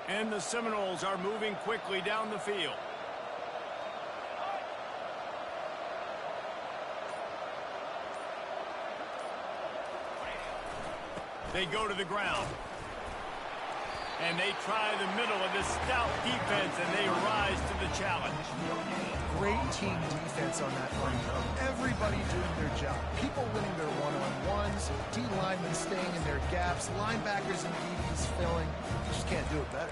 And the Seminoles are moving quickly down the field. They go to the ground. And they try the middle of this stout defense, and they rise to the challenge. Great team defense on that run. Everybody doing their job. People winning their one-on-ones, D-linemen staying in their gaps, linebackers and DBs filling. You just can't do it better.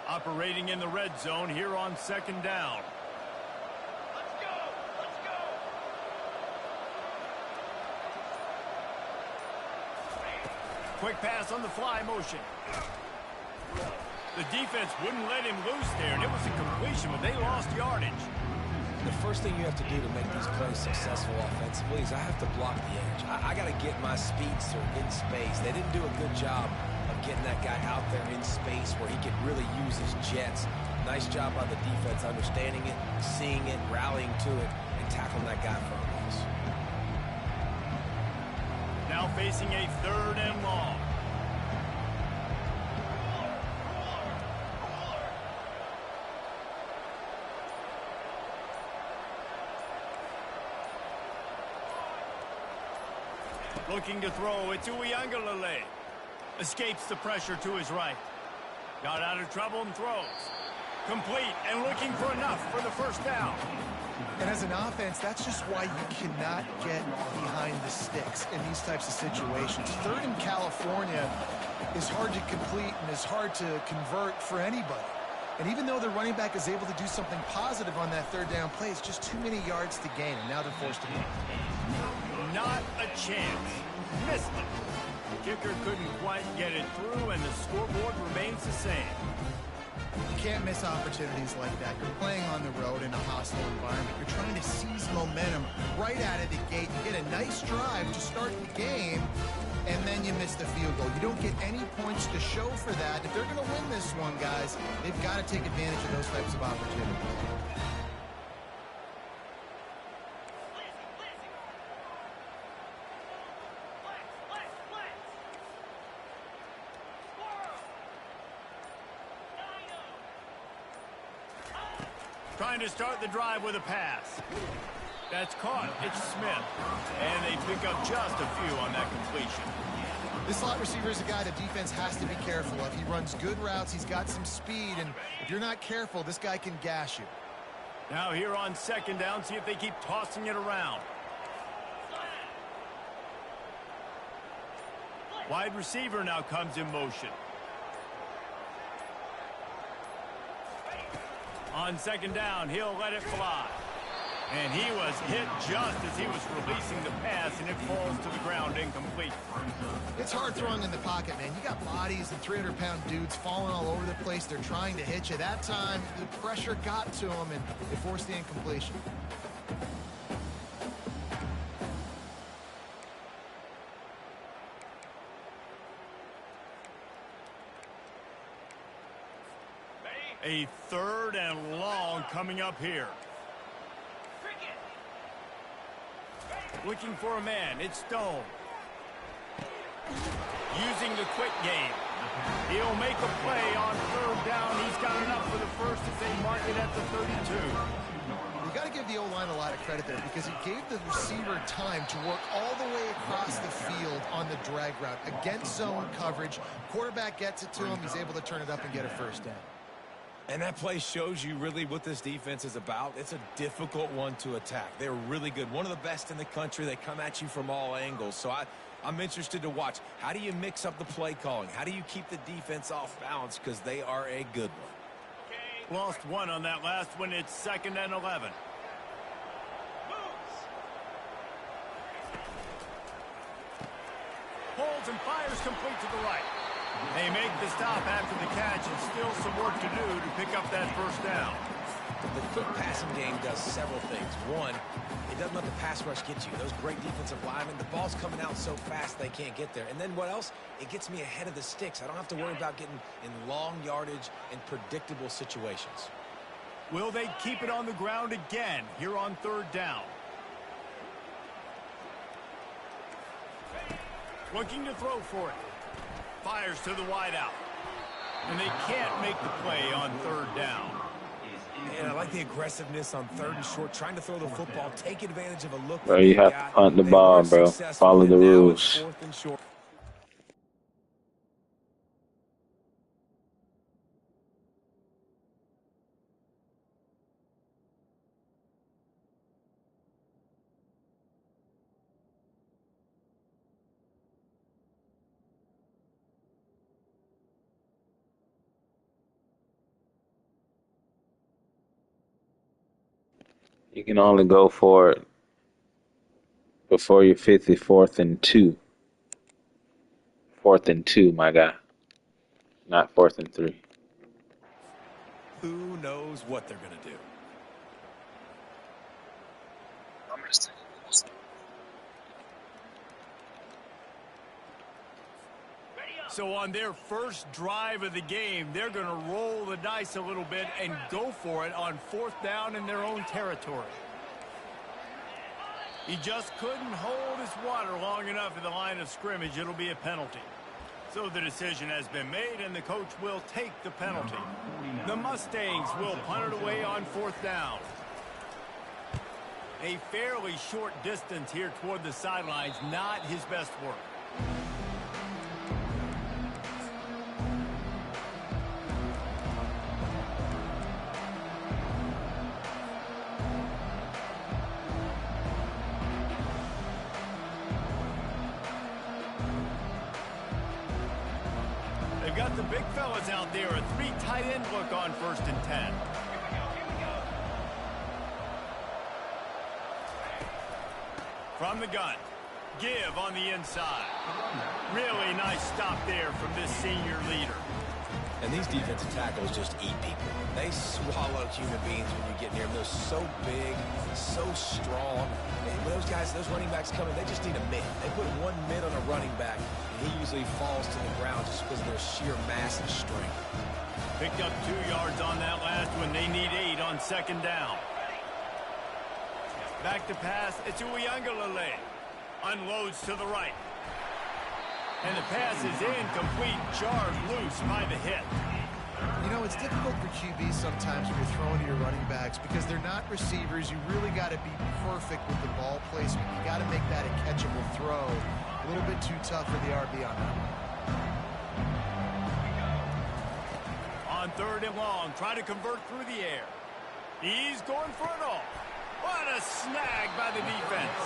Operating in the red zone here on second down. Quick pass on the fly motion. The defense wouldn't let him loose there, and it was a completion, but they lost yardage. The first thing you have to do to make these plays successful offensively is I have to block the edge. I got to get my speedster in space. They didn't do a good job of getting that guy out there in space where he could really use his jets. Nice job by the defense understanding it, seeing it, rallying to it, and tackling that guy for a loss. Now facing a third and long. Looking to throw, it's Uiagalelei. Escapes the pressure to his right. Got out of trouble and throws. Complete and looking for enough for the first down. And as an offense, that's just why you cannot get behind the sticks in these types of situations. Third in California is hard to complete and is hard to convert for anybody. And even though the running back is able to do something positive on that third down play, it's just too many yards to gain, and now they're forced to punt. Not a chance. Missed it. The kicker couldn't quite get it through, and the scoreboard remains the same. You can't miss opportunities like that. You're playing on the road in a hostile environment. You're trying to seize momentum right out of the gate. You get a nice drive to start the game, and then you miss the field goal. You don't get any points to show for that. If they're going to win this one, guys, they've got to take advantage of those types of opportunities. Trying to start the drive with a pass. That's caught. It's Smith. And they pick up just a few on that completion. This slot receiver is a guy the defense has to be careful of. He runs good routes. He's got some speed. And if you're not careful, this guy can gash you. Now here on second down, see if they keep tossing it around. Wide receiver now comes in motion. On second down, he'll let it fly. And he was hit just as he was releasing the pass, and it falls to the ground incomplete. It's hard throwing in the pocket, man. You got bodies and 300-pound dudes falling all over the place. They're trying to hit you. That time, the pressure got to him, and they forced the incompletion. A third and long coming up here. Looking for a man. It's Stone. Using the quick game. He'll make a play on third down. He's got enough for the first as they mark it at the 32. You got to give the O-line a lot of credit there because he gave the receiver time to work all the way across the field on the drag route against zone coverage. Quarterback gets it to him. He's able to turn it up and get a first down. And that play shows you really what this defense is about. It's a difficult one to attack. They're really good. One of the best in the country. They come at you from all angles. So I'm interested to watch. How do you mix up the play calling? How do you keep the defense off balance? Because they are a good one. Lost one on that last one. It's 2nd and 11. Holds and fires complete to the right. They make the stop after the catch, and still some work to do to pick up that first down. The quick passing game does several things. One, it doesn't let the pass rush get you. Those great defensive linemen, the ball's coming out so fast they can't get there. And then what else? It gets me ahead of the sticks. I don't have to worry about getting in long yardage and predictable situations. Will they keep it on the ground again here on third down? Looking to throw for it. Fires to the wideout. And they can't make the play on third down. And I like the aggressiveness on 3rd and short, trying to throw the football, take advantage of a look. Bro, you have to punt the ball, bro. Follow the rules. You can only go for it before your 54th and 2. 4th and 2, my guy. Not 4th and 3. Who knows what they're going to do? So on their first drive of the game, they're going to roll the dice a little bit and go for it on 4th down in their own territory. He just couldn't hold his water long enough at the line of scrimmage. It'll be a penalty. So the decision has been made, and the coach will take the penalty. The Mustangs will punt it away on 4th down. A fairly short distance here toward the sidelines, not his best work. They've got the big fellas out there, a 3 tight end look on 1st and 10. From the gun, give on the inside. Really nice stop there from this senior leader. And these defensive tackles just eat people. They swallow human beings when you get near them. They're so big, so strong. And when those guys, those running backs come in, they just need a mid. They put one mid on a running back, and he usually falls to the ground just because of their sheer mass and strength. Picked up 2 yards on that last one. They need 8 on 2nd down. Back to pass. It's Uiagalelei. Unloads to the right. And the pass is incomplete. Jarred loose by the hit. You know, it's difficult for QBs sometimes when you're throwing to your running backs because they're not receivers. You really got to be perfect with the ball placement. You got to make that a catchable throw. A little bit too tough for the RB on that one. On 3rd and long, try to convert through the air. He's going for it all. What a snag by the defense.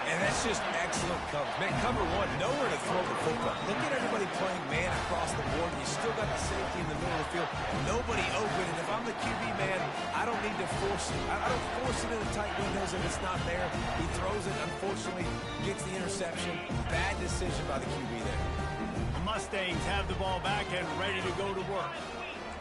And that's just excellent coverage. Man, cover 1, nowhere to throw the football. Look at everybody playing man across the board. You still got the safety in the middle of the field. Nobody open. And if I'm the QB, man, I don't need to force it. I don't force it in the tight windows if it's not there. He throws it, unfortunately, gets the interception. Bad decision by the QB there. The Mustangs have the ball back and ready to go to work.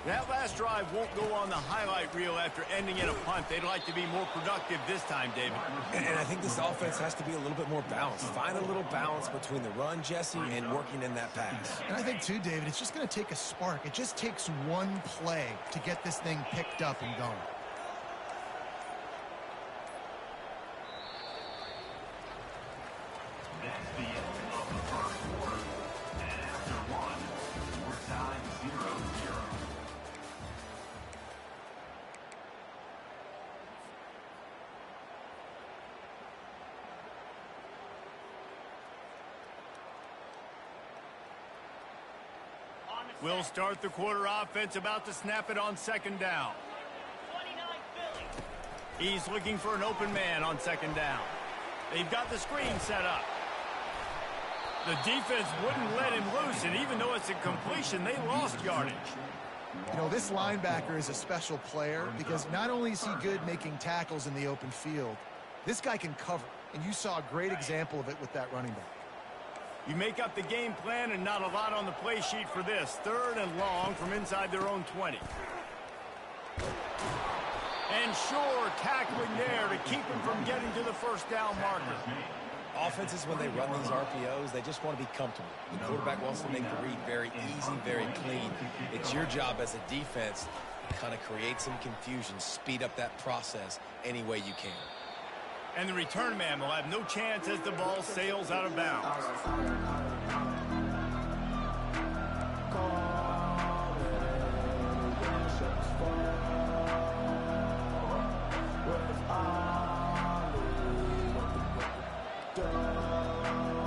That last drive won't go on the highlight reel after ending in a punt. They'd like to be more productive this time, David. And I think this offense has to be a little bit more balanced. Find a little balance between the run, Jesse, and working in that pass. And I think, too, David, it's just going to take a spark. It just takes one play to get this thing picked up and going. We'll start the quarter offense, about to snap it on 2nd down. He's looking for an open man on 2nd down. They've got the screen set up. The defense wouldn't let him loose, and even though it's a completion, they lost yardage. You know, this linebacker is a special player because not only is he good making tackles in the open field, this guy can cover, and you saw a great example of it with that running back. You make up the game plan and not a lot on the play sheet for this. 3rd and long from inside their own 20. And sure, tackling there to keep him from getting to the 1st down marker. Offenses, when they run these RPOs, they just want to be comfortable. The quarterback wants to make the read very easy, very clean. It's your job as a defense to kind of create some confusion, speed up that process any way you can. And the return man will have no chance as the ball sails out of bounds.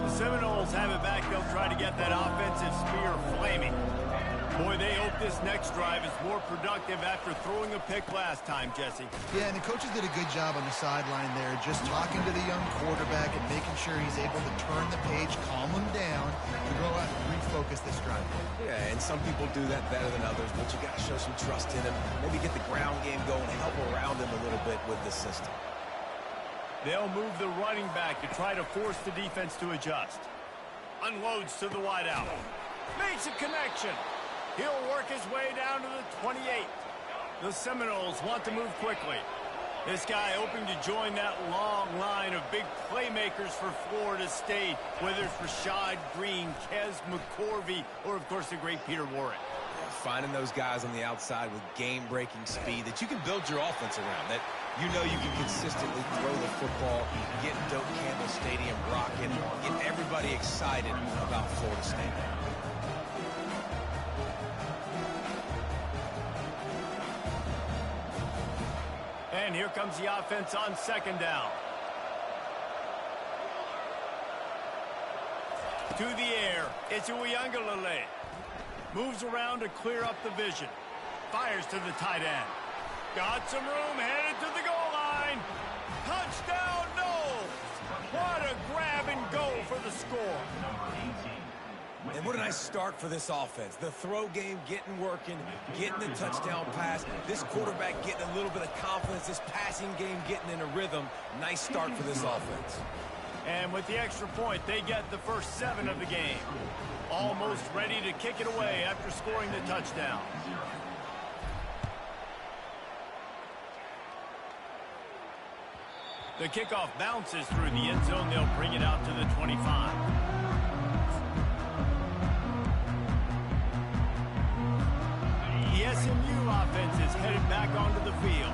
The Seminoles have it back. They'll try to get that offensive spear flaming. Boy, they hope this next drive is more productive after throwing a pick last time, Jesse. Yeah, and the coaches did a good job on the sideline there, just talking to the young quarterback and making sure he's able to turn the page, calm him down, to go out and refocus this drive. Yeah, and some people do that better than others, but you got to show some trust in him. Maybe get the ground game going and help around him a little bit with the system. They'll move the running back to try to force the defense to adjust. Unloads to the wideout. Makes a connection. He'll work his way down to the 28. The Seminoles want to move quickly. This guy hoping to join that long line of big playmakers for Florida State, whether it's Rashad Green, Kez McCorvey, or, of course, the great Peter Warrick. Finding those guys on the outside with game-breaking speed that you can build your offense around, that you know you can consistently throw the football, get Doak Campbell Stadium rocking, get everybody excited about Florida State. And here comes the offense on second down. To the air. It's Uiagalelei. Moves around to clear up the vision. Fires to the tight end. Got some room, headed to the goal line. Touchdown, Knowles. What a grab and go for the score. And what a nice start for this offense. The throw game getting working, getting the touchdown pass. This quarterback getting a little bit of confidence. This passing game getting in a rhythm. Nice start for this offense. And with the extra point, they get the first 7 of the game. Almost ready to kick it away after scoring the touchdown. The kickoff bounces through the end zone. They'll bring it out to the 25. The SMU offense is headed back onto the field.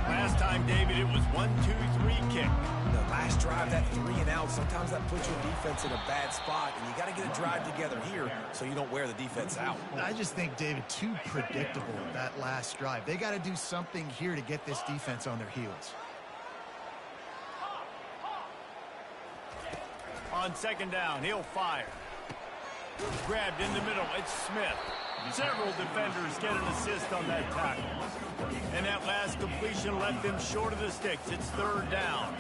Last time, David, it was 1-2-3 kick. The last drive, that 3 and out, sometimes that puts your defense in a bad spot, and you got to get a drive together here so you don't wear the defense out. I just think, David, too predictable that last drive. They got to do something here to get this defense on their heels. On second down, he'll fire. Grabbed in the middle, it's Smith. Several defenders get an assist on that tackle. And that last completion left them short of the sticks. It's third down.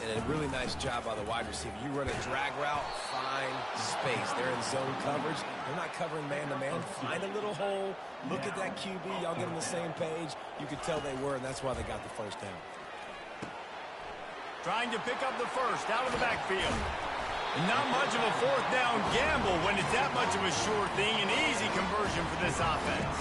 And a really nice job by the wide receiver. You run a drag route, find space. They're in zone coverage. They're not covering man-to-man. Find a little hole. Look at that QB. Y'all get on the same page. You could tell they were, and that's why they got the first down. Trying to pick up the first out of the backfield. Not much of a fourth down gamble when it's that much of a sure thing. An easy conversion for this offense.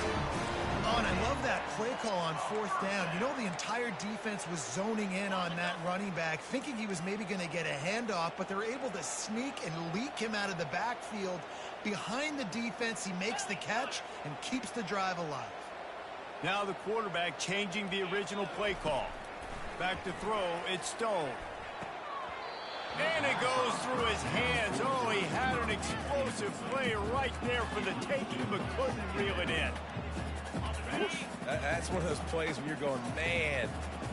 Oh, and I love that play call on fourth down. You know, the entire defense was zoning in on that running back, thinking he was maybe going to get a handoff, but they're able to sneak and leak him out of the backfield. Behind the defense, he makes the catch and keeps the drive alive. Now the quarterback changing the original play call. Back to throw, it's Stone. And it goes through his hands. Oh, he had an explosive play right there for the taking, but couldn't reel it in. That's one of those plays where you're going, man,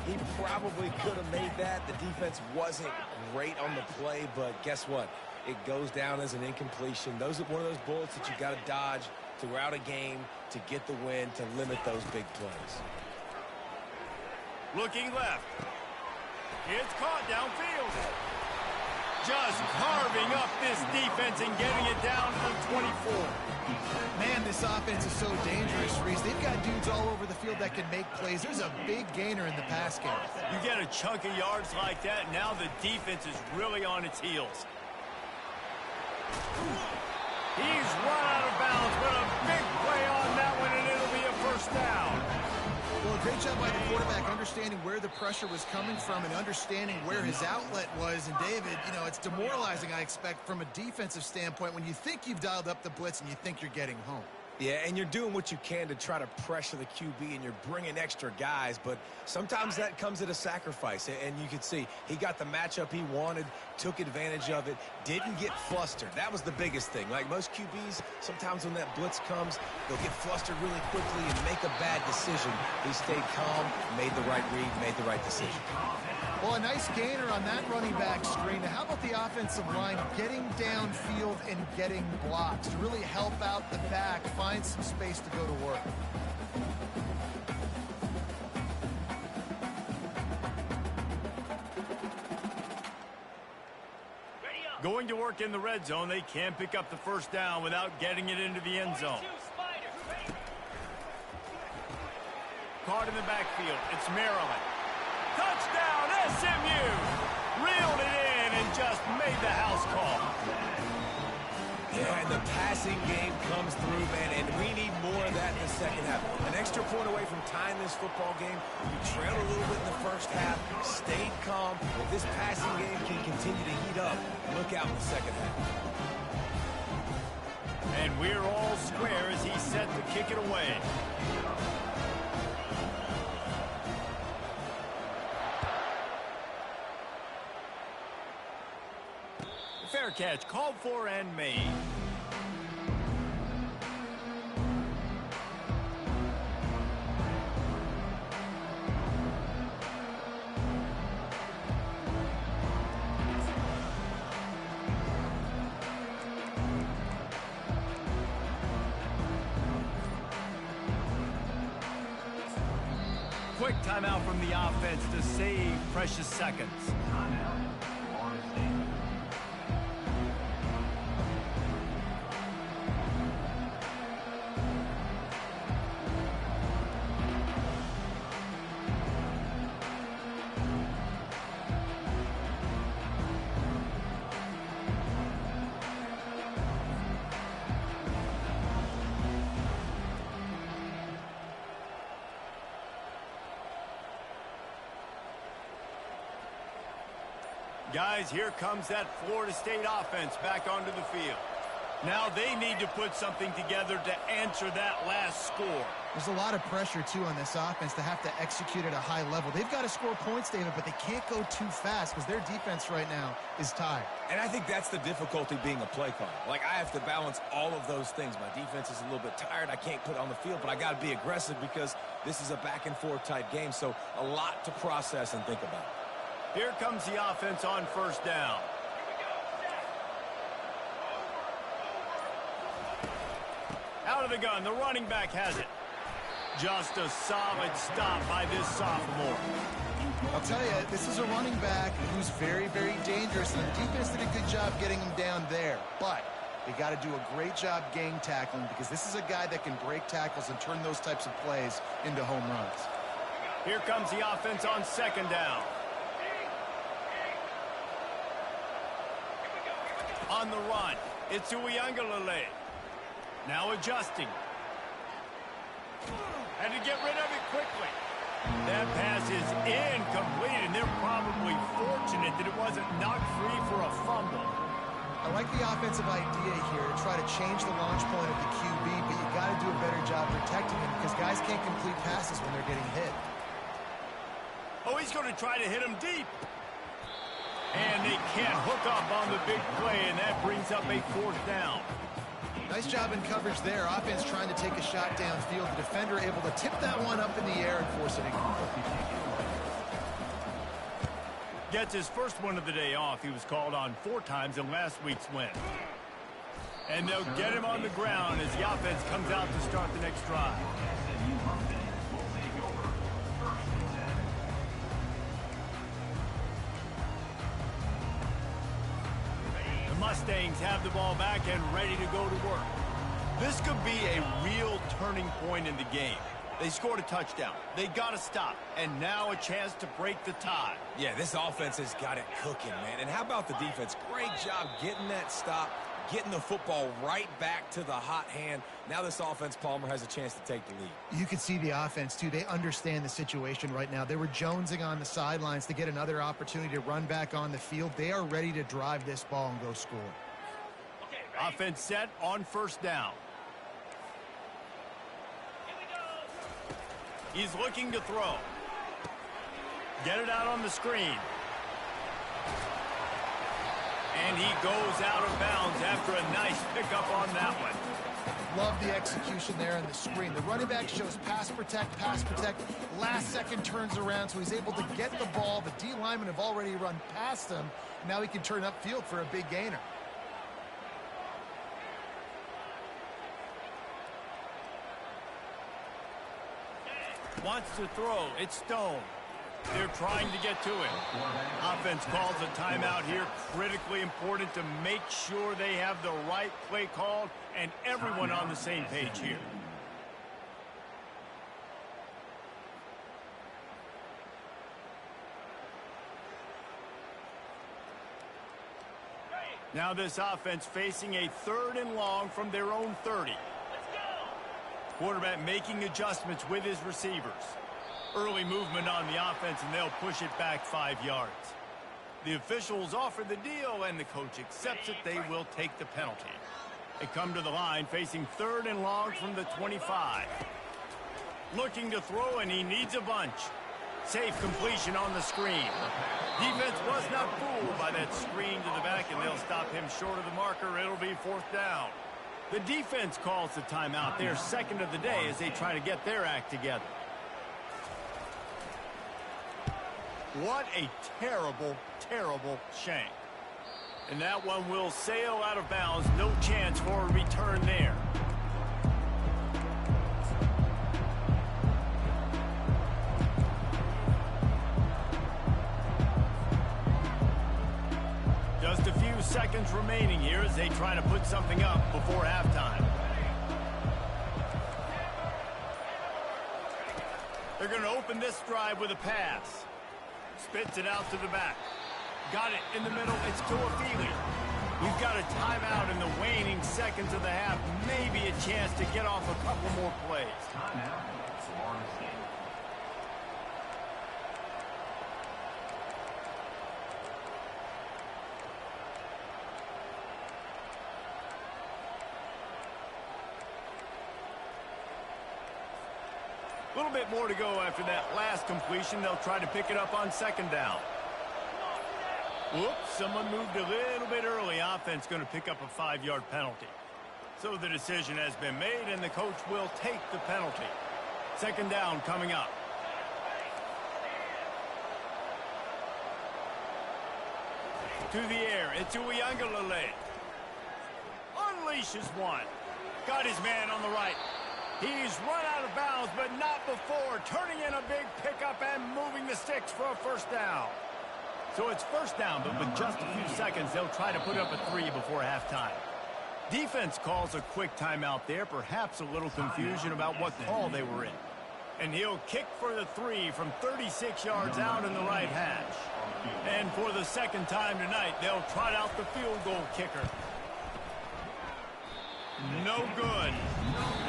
he probably could have made that. The defense wasn't great on the play, but guess what? It goes down as an incompletion. Those are one of those bullets that you got to dodge throughout a game to get the win, to limit those big plays. Looking left. It's caught downfield. Just carving up this defense and getting it down to the 24. Man, this offense is so dangerous, Reese. They've got dudes all over the field that can make plays. There's a big gainer in the pass game. You get a chunk of yards like that, now the defense is really on its heels. He's run out of bounds, but a big play on that one, and it'll be a first down. Well, a great job by the quarterback understanding where the pressure was coming from and understanding where his outlet was. And, David, you know, it's demoralizing, I expect, from a defensive standpoint when you think you've dialed up the blitz and you think you're getting home. Yeah, and you're doing what you can to try to pressure the QB, and you're bringing extra guys, but sometimes that comes at a sacrifice. And you can see he got the matchup he wanted, took advantage of it, didn't get flustered. That was the biggest thing. Like most QBs, sometimes when that blitz comes, they'll get flustered really quickly and make a bad decision. He stayed calm, made the right read, made the right decision. Well, a nice gainer on that running back screen. Now, how about the offensive line getting downfield and getting blocks to really help out the back, find some space to go to work? Going to work in the red zone, they can't pick up the first down without getting it into the end zone. Caught in the backfield, it's Maryland. Touchdown, SMU! Reeled it in and just made the house call. Yeah, and the passing game comes through, man, and we need more of that in the second half. An extra point away from tying this football game. You trailed a little bit in the first half, stayed calm. If this passing game can continue to heat up, look out in the second half. And we're all square as he's set to kick it away. Fair catch, called for and made. Quick timeout from the offense to save precious seconds. Guys, here comes that Florida State offense back onto the field. Now they need to put something together to answer that last score. There's a lot of pressure, too, on this offense to have to execute at a high level. They've got to score points, David, but they can't go too fast because their defense right now is tired. And I think that's the difficulty being a play caller. Like, I have to balance all of those things. My defense is a little bit tired. I can't put it on the field, but I got to be aggressive because this is a back-and-forth type game, so a lot to process and think about. Here comes the offense on first down. Out of the gun, the running back has it. Just a solid stop by this sophomore. I'll tell you, this is a running back who's very, very dangerous, and the defense did a good job getting him down there. But they got to do a great job gang tackling because this is a guy that can break tackles and turn those types of plays into home runs. Here comes the offense on second down. On the run, it's Uiagalelei. Now adjusting. And to get rid of it quickly. That pass is incomplete, and they're probably fortunate that it wasn't knocked free for a fumble. I like the offensive idea here to try to change the launch point of the QB, but you got to do a better job protecting him because guys can't complete passes when they're getting hit. Oh, he's going to try to hit him deep. And they can't hook up on the big play, and that brings up a fourth down. Nice job in coverage there. Offense trying to take a shot downfield. The defender able to tip that one up in the air and force it incomplete. Gets his first one of the day off. He was called on 4 times in last week's win. And they'll get him on the ground as the offense comes out to start the next drive. Mustangs have the ball back and ready to go to work. This could be a real turning point in the game. They scored a touchdown. They got to stop. And now a chance to break the tie. Yeah, this offense has got it cooking, man. And how about the defense? Great job getting that stop, getting the football right back to the hot hand. Now this offense, Palmer, has a chance to take the lead. You can see the offense, too. They understand the situation right now. They were jonesing on the sidelines to get another opportunity to run back on the field. They are ready to drive this ball and go score. Offense set on first down. He's looking to throw. Get it out on the screen. And he goes out of bounds after a nice pickup on that one. Love the execution there on the screen. The running back shows pass protect, pass protect. Last second turns around, so he's able to get the ball. The D linemen have already run past him. Now he can turn upfield for a big gainer. Wants to throw. It's Stone. They're trying to get to it. Offense calls a timeout here. Critically important to make sure they have the right play called and everyone on the same page here. Now this offense facing a 3rd and long from their own 30. Quarterback making adjustments with his receivers. Early movement on the offense, and they'll push it back 5 yards. The officials offer the deal, and the coach accepts it. They will take the penalty. They come to the line facing 3rd and long from the 25. Looking to throw, and he needs a bunch. Safe completion on the screen. Defense was not fooled by that screen to the back, and they'll stop him short of the marker. It'll be 4th down. The defense calls the timeout. Their 2nd of the day as they try to get their act together. What a terrible, terrible shank. And that one will sail out of bounds. No chance for a return there. Just a few seconds remaining here as they try to put something up before halftime. They're going to open this drive with a pass. Spits it out to the back. Got it in the middle. It's to Afili. We've got a timeout in the waning seconds of the half. Maybe a chance to get off a couple more plays. A little bit more to go after that last completion. They'll try to pick it up on 2nd down. Whoops, someone moved a little bit early. Offense going to pick up a 5-yard penalty. So the decision has been made, and the coach will take the penalty. 2nd down coming up. To the air, it's Uiagalelei. Unleashes one. Got his man on the right. He's run out of bounds, but not before. Turning in a big pickup and moving the sticks for a 1st down. So it's 1st down, but with just a few seconds, they'll try to put up a 3 before halftime. Defense calls a quick timeout there. Perhaps a little confusion about what call they were in. And he'll kick for the 3 from 36 yards out in the right hash. And for the 2nd time tonight, they'll trot out the field goal kicker. No good.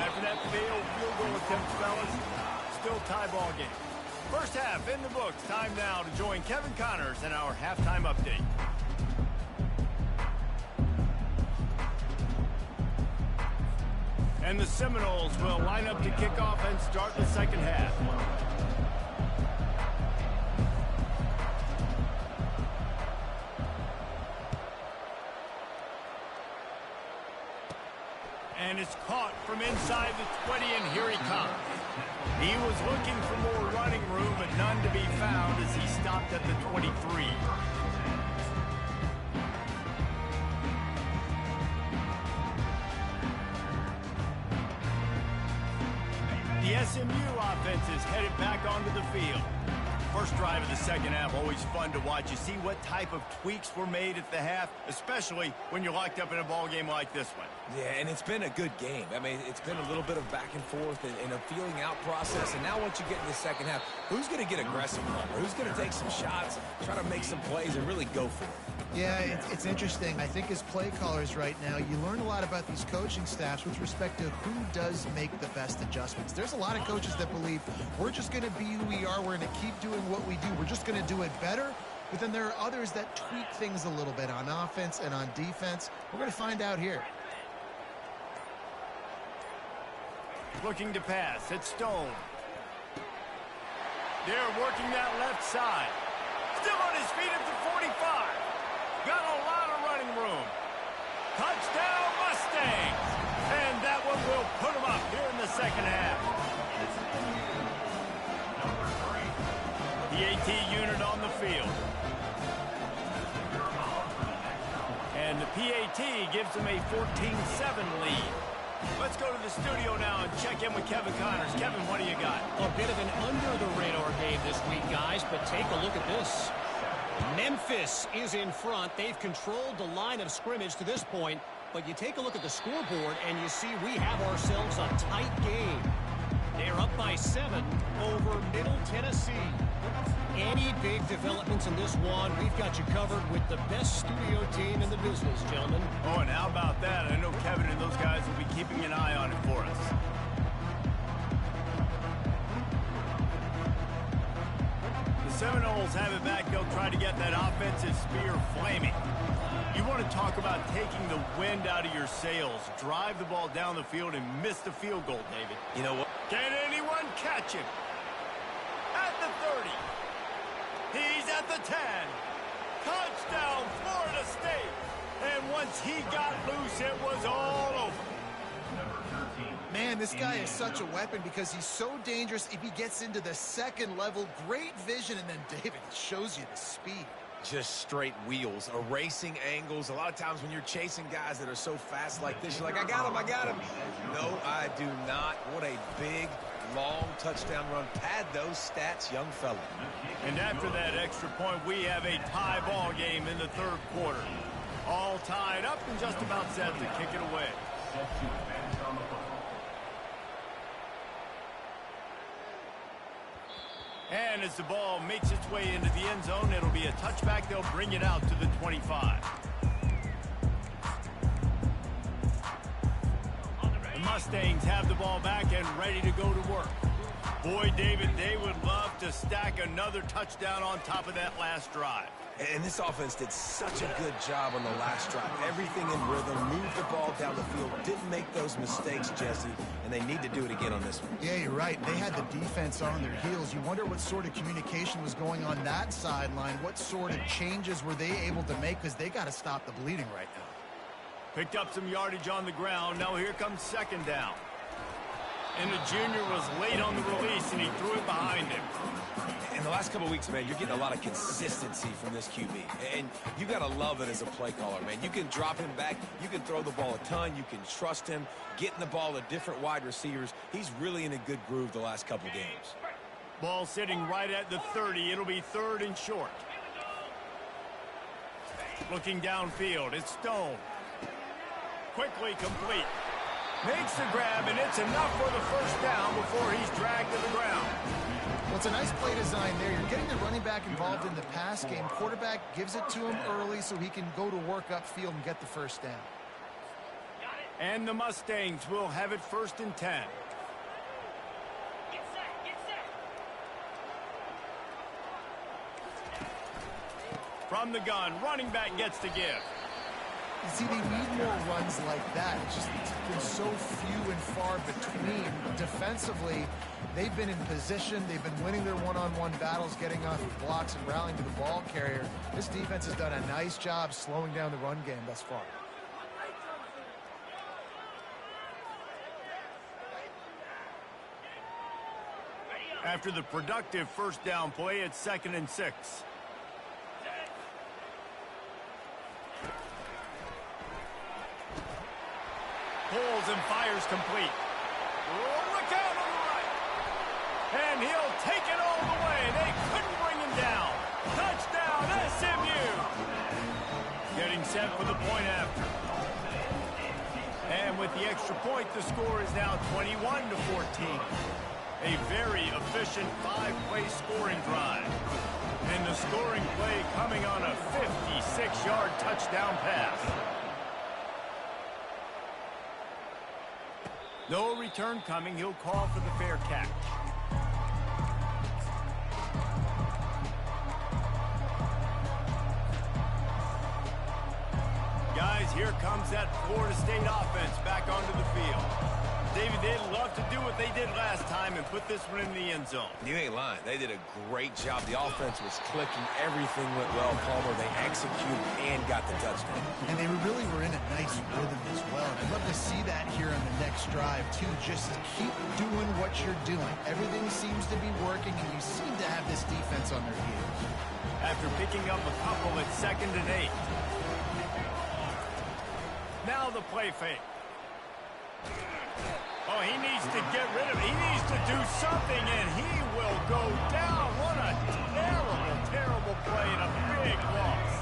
After that failed field goal attempt, fellas, still tie ball game. 1st half in the books. Time now to join Kevin Connors in our halftime update. And the Seminoles will line up to kick off and start the 2nd half. And it's caught from inside the 20, and here he comes. He was looking for more running room, but none to be found as he stopped at the 23. The SMU offense is headed back onto the field. First drive of the 2nd half, always fun to watch. You see what type of tweaks were made at the half, especially when you're locked up in a ball game like this one. Yeah, and it's been a good game. I mean, it's been a little bit of back and forth and a feeling out process. And now once you get in the 2nd half, who's going to get aggressive from there? Who's going to take some shots, try to make some plays, and really go for it? Yeah, it's interesting. I think as play callers right now, you learn a lot about these coaching staffs with respect to who does make the best adjustments. There's a lot of coaches that believe we're just going to be who we are. We're going to keep doing what we do. We're just going to do it better. But then there are others that tweak things a little bit on offense and on defense. We're going to find out here. Looking to pass. It's Stone. They're working that left side. Still on his feet at the 45. Got a lot of running room. Touchdown Mustangs. And that one will put them up here in the second half. The AT unit on the field. And the PAT gives them a 14-7 lead. Let's go to the studio now and check in with Kevin Connors. Kevin, what do you got? A bit of an under-the-radar game this week, guys, but take a look at this. Memphis is in front. They've controlled the line of scrimmage to this point, but you take a look at the scoreboard, and you see we have ourselves a tight game. They're up by 7 over Middle Tennessee. Any big developments in this one, we've got you covered with the best studio team in the business, gentlemen. Oh, and how about that? I know Kevin and those guys will be keeping an eye on it for us. The Seminoles have it back. They'll try to get that offensive spear flaming. You want to talk about taking the wind out of your sails. Drive the ball down the field and miss the field goal, David. You know what? Can anyone catch him? At the 30. He's at the 10. Touchdown, Florida State. And once he got loose, it was all over. Man, this guy is such a weapon because he's so dangerous if he gets into the second level. Great vision, and then David shows you the speed. Just straight wheels, erasing angles. A lot of times when you're chasing guys that are so fast like this, you're like, I got him. No, I do not. What a big, long touchdown run. Pad those stats, young fella. And after that extra point, we have a tie ball game in the third quarter. All tied up and just about set to kick it away. And as the ball makes its way into the end zone, it'll be a touchback. They'll bring it out to the 25. The Mustangs have the ball back and ready to go to work. Boy, David, they would love to stack another touchdown on top of that last drive. And this offense did such a good job on the last drive. Everything in rhythm, moved the ball down the field, didn't make those mistakes, Jesse, and they need to do it again on this one. Yeah, you're right. They had the defense on their heels. You wonder what sort of communication was going on that sideline. What sort of changes were they able to make, because they got to stop the bleeding right now. Picked up some yardage on the ground. Now here comes second down. And the junior was late on the release, and he threw it behind him. In the last couple of weeks, man, you're getting a lot of consistency from this QB. And you got to love it as a play caller, man. You can drop him back. You can throw the ball a ton. You can trust him, getting the ball to different wide receivers. He's really in a good groove the last couple games. Ball sitting right at the 30. It'll be third and short. Looking downfield, it's Stone. Quickly complete. Makes the grab, and it's enough for the first down before he's dragged to the ground. Well, it's a nice play design there. You're getting the running back involved in the pass game. Quarterback gives it to him early so he can go to work upfield and get the first down. And the Mustangs will have it first and 10. From the gun, running back gets the give. You see, they need more runs like that. It's been so few and far between. Defensively, they've been in position. They've been winning their one-on-one battles, getting off of blocks and rallying to the ball carrier. This defense has done a nice job slowing down the run game thus far. After the productive first down play, it's 2nd and 6. Pulls and fires complete. Look out on the right. And he'll take it all the way. They couldn't bring him down. Touchdown, SMU. Getting set for the point after. And with the extra point, the score is now 21-14. A very efficient 5-play scoring drive. And the scoring play coming on a 56-yard touchdown pass. No return coming. He'll call for the fair catch. Guys, here comes that Florida State offense back onto the field. Davey, they'd love to do what they did last time and put this one in the end zone. You ain't lying. They did a great job. The offense was clicking. Everything went well, Palmer. They executed and got the touchdown. And they really were in a nice rhythm as well. And I'd love to see that here on the next drive, too. Just keep doing what you're doing. Everything seems to be working, and you seem to have this defense on their heels. After picking up a couple at 2nd and 8. Now the play fake. Oh, he needs to get rid of it. He needs to do something, and he will go down. What a terrible, terrible play and a big loss.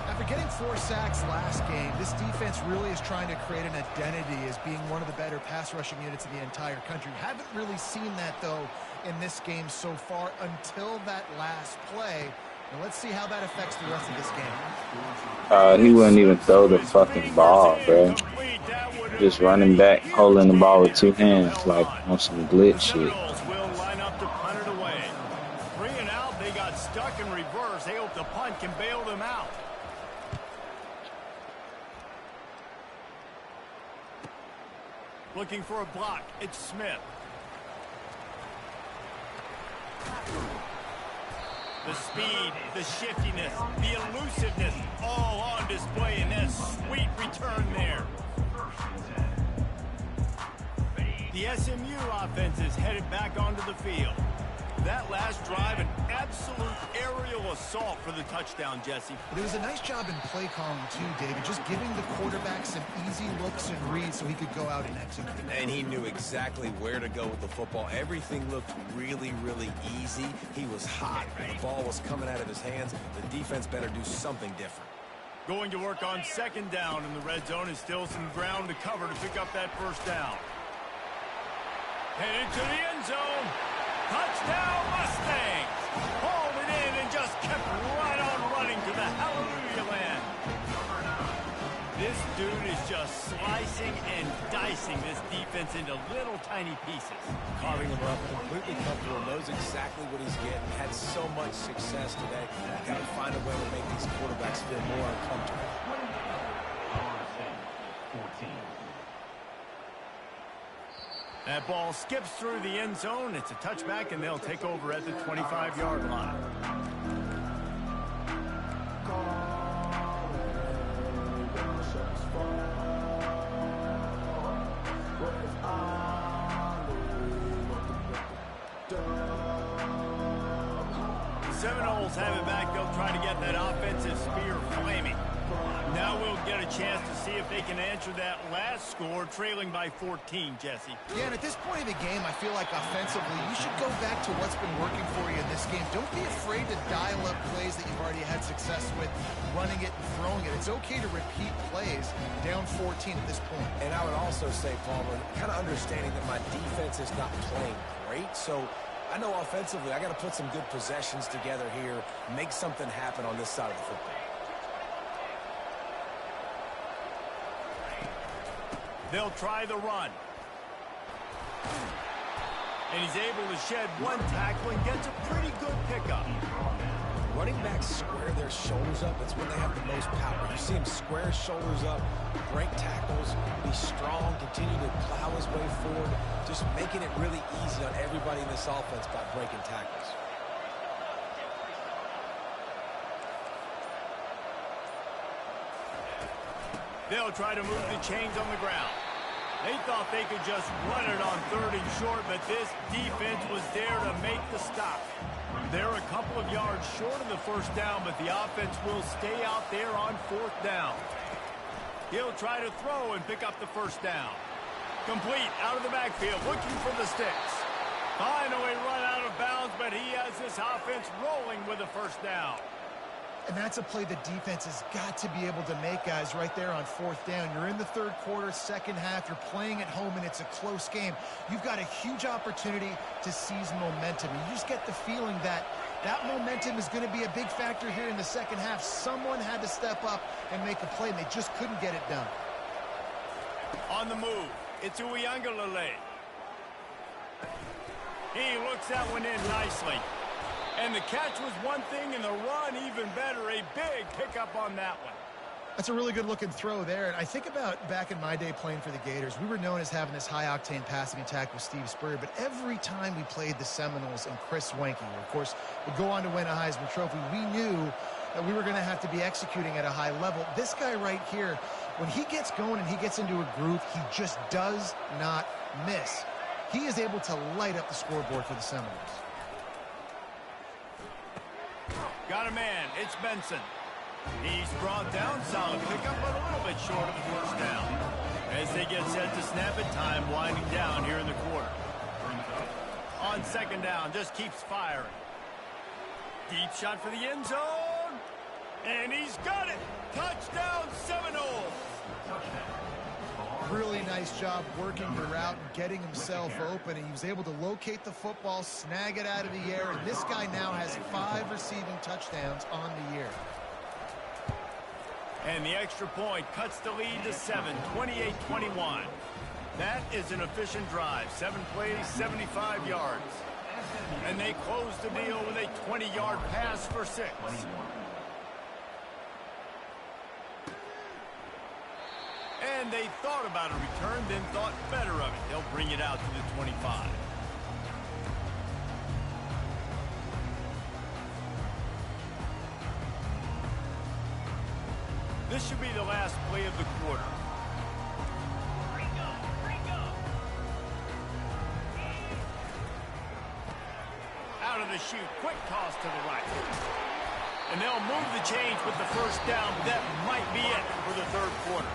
After getting 4 sacks last game, this defense really is trying to create an identity as being one of the better pass rushing units in the entire country. Haven't really seen that, though, in this game so far until that last play. Now let's see how that affects the rest of this game. He wouldn't even throw the fucking ball, bro. Just running back, holding the ball with 2 hands, like on some glitch shit. Will line up to punt it away. 3 and out, they got stuck in reverse. They hope the punt can bail them out. Looking for a block. It's Smith. The speed, the shiftiness, the elusiveness, all on display in that sweet return there. The SMU offense is headed back onto the field. That last drive, an absolute aerial assault for the touchdown, Jesse. But it was a nice job in play calling, too, David, just giving the quarterback some easy looks and reads so he could go out and execute. And he knew exactly where to go with the football. Everything looked really, really easy. He was hot. The ball was coming out of his hands. The defense better do something different. Going to work on 2nd down in the red zone is still some ground to cover to pick up that 1st down. Headed to the end zone. Touchdown Mustangs! Hauled it in and just kept right on running to the hallelujah land. This dude is just slicing and dicing this defense into little tiny pieces. Carving him up, completely comfortable, knows exactly what he's getting, had so much success today. Got to find a way to make these quarterbacks feel more uncomfortable. That ball skips through the end zone. It's a touchback, and they'll take over at the 25-yard line. The Seminoles have it back. They'll try to get that offensive spear flaming. Now we'll get a chance to see if they can answer that last score, trailing by 14, Jesse. Yeah, and at this point in the game, I feel like offensively, you should go back to what's been working for you in this game. Don't be afraid to dial up plays that you've already had success with, running it and throwing it. It's okay to repeat plays down 14 at this point. And I would also say, Palmer, kind of understanding that my defense is not playing great, so I know offensively I got to put some good possessions together here, make something happen on this side of the football. They'll try the run. And he's able to shed 1 tackle and gets a pretty good pickup. Running backs square their shoulders up. It's when they have the most power. You see him square his shoulders up, break tackles, be strong, continue to plow his way forward, just making it really easy on everybody in this offense by breaking tackles. They'll try to move the chains on the ground. They thought they could just run it on 3rd and short, but this defense was there to make the stop. They're a couple of yards short of the 1st down, but the offense will stay out there on 4th down. He'll try to throw and pick up the 1st down. Complete out of the backfield, looking for the sticks. Finally run out of bounds, but he has this offense rolling with a 1st down. And that's a play the defense has got to be able to make, guys, right there on 4th down. You're in the 3rd quarter, 2nd half. You're playing at home, and it's a close game. You've got a huge opportunity to seize momentum. You just get the feeling that that momentum is going to be a big factor here in the 2nd half. Someone had to step up and make a play, and they just couldn't get it done. On the move, it's Uiagalelei. He looks that one in nicely. And the catch was one thing, and the run even better. A big pickup on that one. That's a really good-looking throw there. And I think about back in my day playing for the Gators, we were known as having this high-octane passing attack with Steve Spurrier, but every time we played the Seminoles and Chris Swanky, who, of course, would go on to win a Heisman Trophy, we knew that we were going to have to be executing at a high level. This guy right here, when he gets going and he gets into a groove, he just does not miss. He is able to light up the scoreboard for the Seminoles. Got a man. It's Benson. He's brought down, solid pickup, but a little bit short of the first down. As they get set to snap it, time winding down here in the quarter. On second down, just keeps firing. Deep shot for the end zone. And he's got it. Touchdown, Seminoles. Really nice job working the route and getting himself open, and he was able to locate the football, snag it out of the air, and this guy now has 5 receiving touchdowns on the year. And the extra point cuts the lead to 7, 28-21. That is an efficient drive. 7 plays, 75 yards. And they close the deal with a 20-yard pass for 6. And they thought about a return, then thought better of it. They'll bring it out to the 25. This should be the last play of the quarter. Out of the chute, quick toss to the right. And they'll move the chains with the first down. That might be it for the third quarter.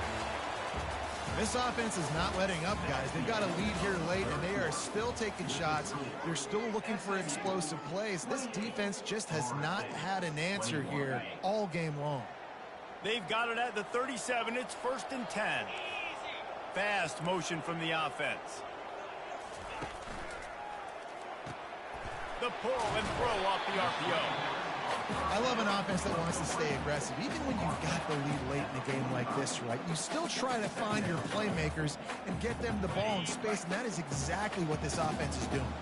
This offense is not letting up, guys. They've got a lead here late, and they are still taking shots. They're still looking for explosive plays. This defense just has not had an answer here all game long. They've got it at the 37. It's 1st and 10. Fast motion from the offense. The pull and throw off the RPO. I love an offense that wants to stay aggressive. Even when you've got the lead late in a game like this, right, you still try to find your playmakers and get them the ball in space, and that is exactly what this offense is doing.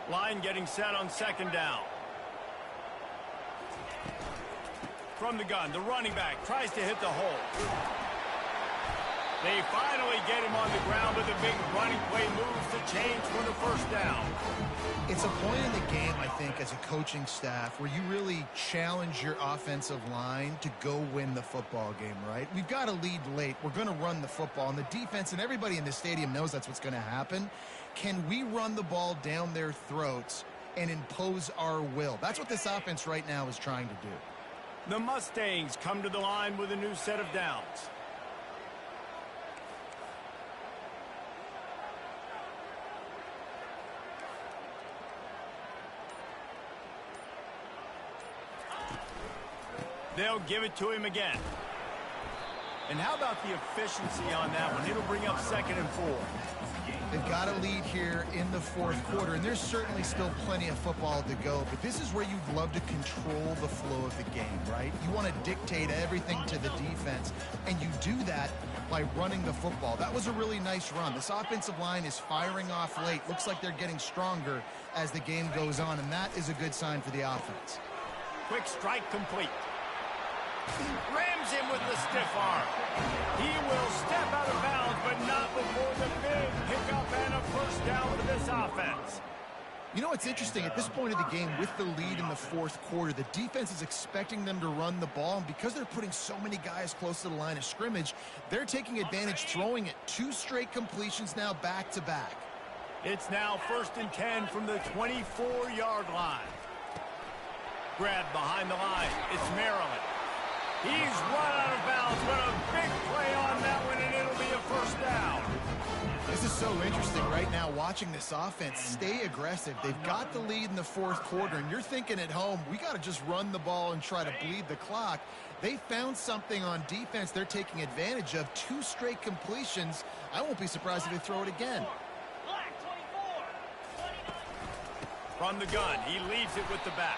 Line getting set on second down. From the gun, the running back tries to hit the hole. They finally get him on the ground with a big running play, moves the change for the first down. It's a point in the game, I think, as a coaching staff where you really challenge your offensive line to go win the football game, right? We've got a lead late. We're going to run the football, and the defense and everybody in the stadium knows that's what's going to happen. Can we run the ball down their throats and impose our will? That's what this offense right now is trying to do. The Mustangs come to the line with a new set of downs. They'll give it to him again. And how about the efficiency on that one? It'll bring up 2nd and 4. They've got a lead here in the fourth quarter, and there's certainly still plenty of football to go, but this is where you'd love to control the flow of the game, right? You want to dictate everything to the defense, and you do that by running the football. That was a really nice run. This offensive line is firing off late. Looks like they're getting stronger as the game goes on, and that is a good sign for the offense. Quick strike complete. Rams him with the stiff arm. He will step out of bounds, but not before the big pickup and a first down for this offense. You know what's interesting? At this point of the game, with the lead in the fourth quarter, the defense is expecting them to run the ball, and because they're putting so many guys close to the line of scrimmage, they're taking advantage, throwing it. 2 straight completions now back-to-back. It's now 1st and 10 from the 24-yard line. Grab behind the line. It's Maryland. He's run out of bounds, but a big play on that one, and it'll be a first down. This is so interesting right now, watching this offense stay aggressive. They've got the lead in the fourth quarter, and you're thinking at home, we got to just run the ball and try to bleed the clock. They found something on defense they're taking advantage of. 2 straight completions. I won't be surprised if they throw it again. From the gun, he leaves it with the back.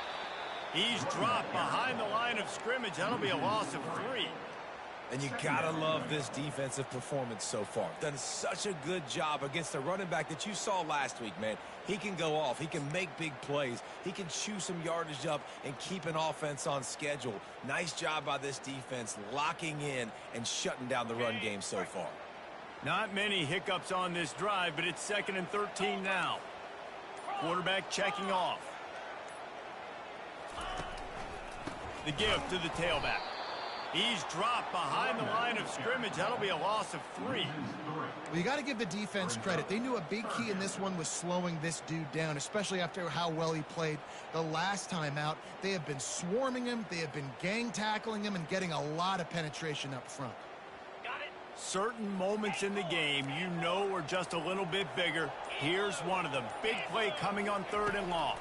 He's dropped behind the line of scrimmage. That'll be a loss of 3. And you gotta love this defensive performance so far. Done such a good job against the running back that you saw last week, man. He can go off. He can make big plays. He can chew some yardage up and keep an offense on schedule. Nice job by this defense locking in and shutting down the run game so far. Not many hiccups on this drive, but it's 2nd and 13 now. Quarterback checking off. The give to the tailback. He's dropped behind the line of scrimmage. That'll be a loss of 3. Well, you got to give the defense credit. They knew a big key in this one was slowing this dude down, especially after how well he played the last time out. They have been swarming him. They have been gang tackling him and getting a lot of penetration up front. Certain moments in the game you know are just a little bit bigger. Here's one of them. Big play coming on 3rd and long.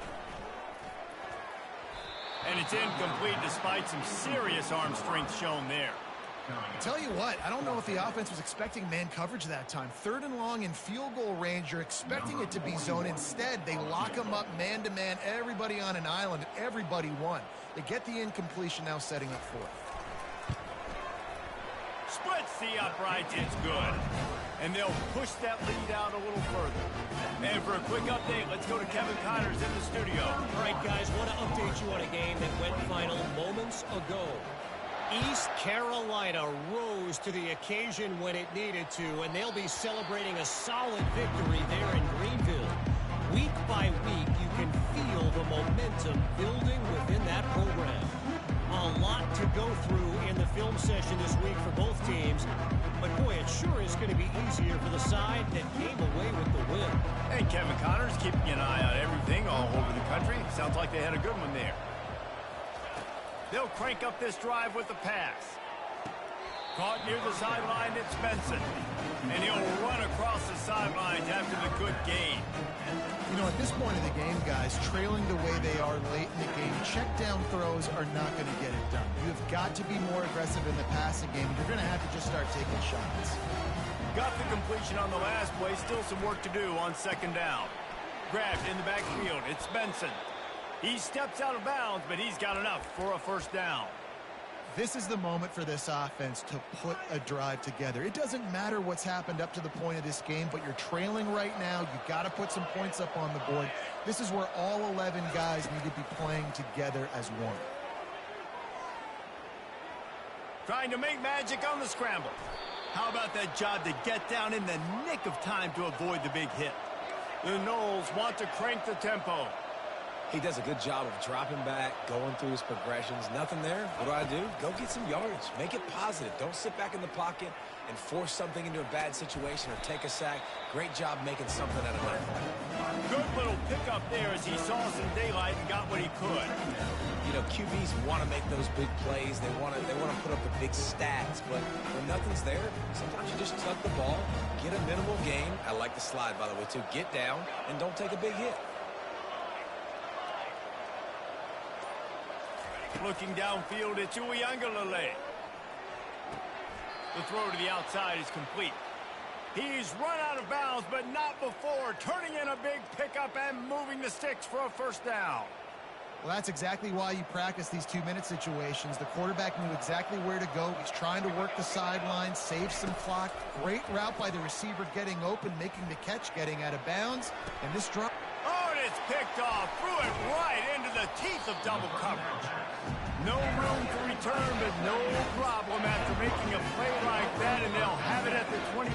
And it's incomplete despite some serious arm strength shown there. I tell you what, I don't know if the offense was expecting man coverage that time. 3rd and long in field goal range, you're expecting it to be zone. Instead, they lock them up man-to-man, everybody on an island, and everybody won. They get the incompletion now setting up 4th. Splits the uprights, it's good. And they'll push that lead out a little further. And for a quick update, let's go to Kevin Connors in the studio. All right, guys, want to update you on a game that went final moments ago. East Carolina rose to the occasion when it needed to, and they'll be celebrating a solid victory there in Greenville. Week by week, you can feel the momentum building within that program. A lot to go through in the film session this week for both teams. But, boy, it sure is going to be easier for the side that came away with the win. And Kevin Connors keeping an eye on everything all over the country. Sounds like they had a good one there. They'll crank up this drive with the pass. Caught near the sideline, it's Benson. And he'll run across the sidelines after the good gain. You know, at this point in the game, guys, trailing the way they are late in the game, check down throws are not going to get it done. You have got to be more aggressive in the passing game. You're going to have to just start taking shots. Got the completion on the last play. Still some work to do on 2nd down. Grabbed in the backfield. It's Benson. He steps out of bounds, but he's got enough for a 1st down. This is the moment for this offense to put a drive together. It doesn't matter what's happened up to the point of this game, but you're trailing right now. You've got to put some points up on the board. This is where all 11 guys need to be playing together as one. Trying to make magic on the scramble. How about that job to get down in the nick of time to avoid the big hit? The Noles want to crank the tempo. He does a good job of dropping back, going through his progressions. Nothing there. What do? Go get some yardage. Make it positive. Don't sit back in the pocket and force something into a bad situation or take a sack. Great job making something out of nothing. Good little pickup there as he saw some daylight and got what he could. You know, QBs want to make those big plays. They want to put up the big stats. But when nothing's there, sometimes you just tuck the ball, get a minimal gain. I like the slide, by the way, too. Get down and don't take a big hit. Looking downfield, it's Uiagalelei. The throw to the outside is complete. He's run out of bounds, but not before. Turning in a big pickup and moving the sticks for a 1st down. Well, that's exactly why you practice these 2-minute situations. The quarterback knew exactly where to go. He's trying to work the sideline, save some clock. Great route by the receiver getting open, making the catch, getting out of bounds. And this drop... Oh, and it's picked off. Threw it right into the teeth of double coverage. No room to return, but no problem after making a play like that, and they'll have it at the 25.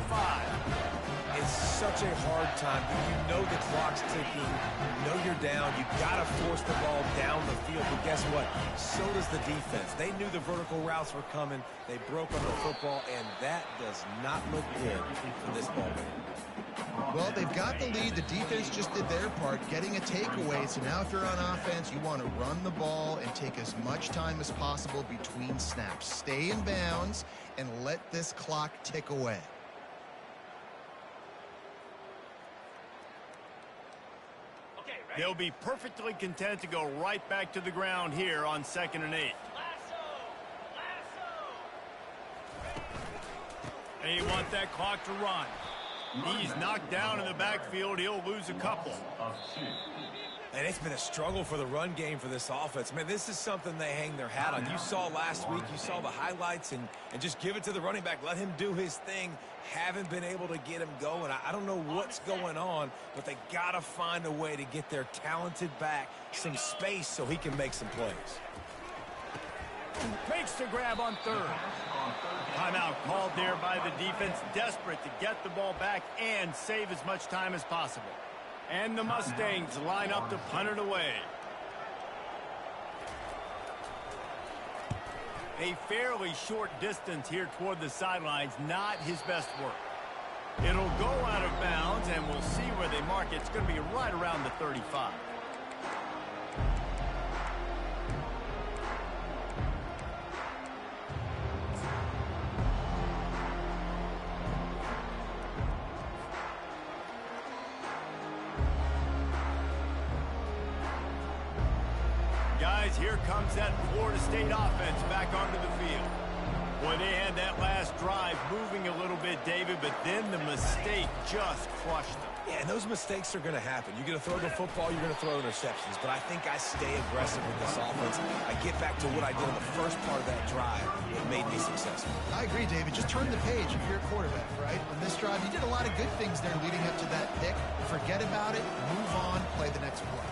It's such a hard time. You know the clock's ticking. You know you're down. You got to force the ball down the field. But guess what? So does the defense. They knew the vertical routes were coming. They broke on the football, and that does not look good for this ball game. Well, they've got the lead. The defense just did their part, getting a takeaway. So now if you're on offense, you want to run the ball and take as much time as possible between snaps. Stay in bounds and let this clock tick away. They'll be perfectly content to go right back to the ground here on 2nd and 8. They want that clock to run. He's knocked down in the backfield. He'll lose a couple. And it's been a struggle for the run game for this offense. Man, this is something they hang their hat on. You saw last week, you saw the highlights, and just give it to the running back. Let him do his thing. Haven't been able to get him going. I don't know what's going on, but they got to find a way to get their talented back some space so he can make some plays. Makes the grab on third. Timeout called there by the defense, desperate to get the ball back and save as much time as possible. And the Mustangs line up to punt it away. A fairly short distance here toward the sidelines, not his best work. It'll go out of bounds, and we'll see where they mark it. It's going to be right around the 35. Guys, here comes that Florida State offense back onto the field. Boy, they had that last drive moving a little bit, David, but then the mistake just crushed them. Yeah, and those mistakes are going to happen. You're going to throw the football, you're going to throw interceptions, but I think I stay aggressive with this offense. I get back to what I did in the first part of that drive that made me successful. I agree, David. Just turn the page if you're a quarterback, right? On this drive, you did a lot of good things there leading up to that pick. Forget about it, move on, play the next play.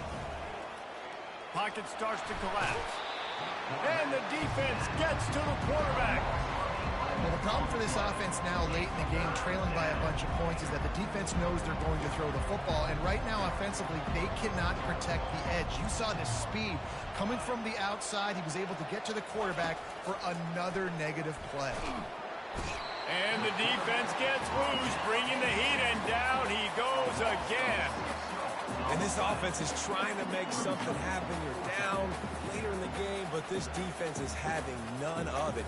Pocket starts to collapse. And the defense gets to the quarterback. Well, the problem for this offense now late in the game, trailing by a bunch of points, is that the defense knows they're going to throw the football. And right now, offensively, they cannot protect the edge. You saw the speed coming from the outside. He was able to get to the quarterback for another negative play. And the defense gets loose, bringing the heat, and down he goes again. And this offense is trying to make something happen. You're down later in the game, but this defense is having none of it.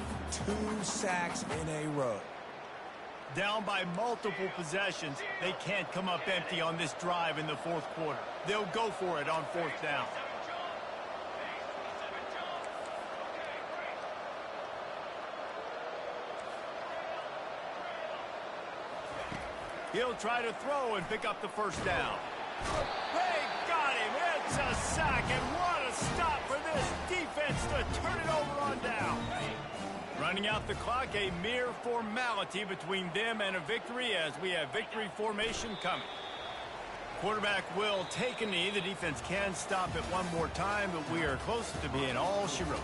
2 sacks in a row. Down by multiple possessions, they can't come up empty on this drive in the fourth quarter. They'll go for it on fourth down. He'll try to throw and pick up the first down. They got him. It's a sack, and what a stop for this defense to turn it over on down. Running out the clock, a mere formality between them and a victory as we have victory formation coming. Quarterback will take a knee. The defense can stop it one more time, but we are close to being all she wrote.